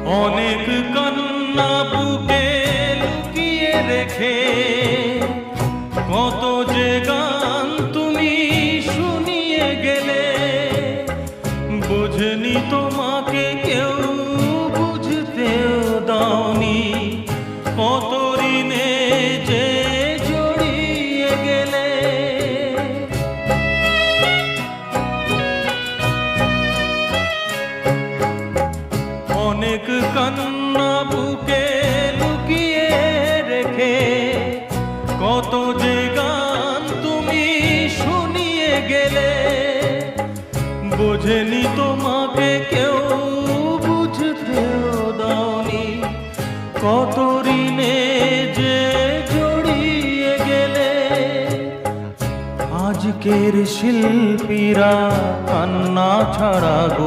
অনেক কান্না বুকে লুকিয়ে রেখে কত যে গান তুমি শুনিয়ে গেলে, বুঝনি তোমাকে কেউ বুঝতেও দাওনি, কত ঋণে যে জড়িয়ে গেলে। অনেক কান্না বুকে লুকিয়ে রেখে কত যে গান তুমি শুনিয়ে গেলে, বোঝেনি তোমাকে কেউ বুঝতেও দাওনি, কত ঋণে যে জড়িয়ে গেলে। আজকের শিল্পীরা কান্না ছাড়া গো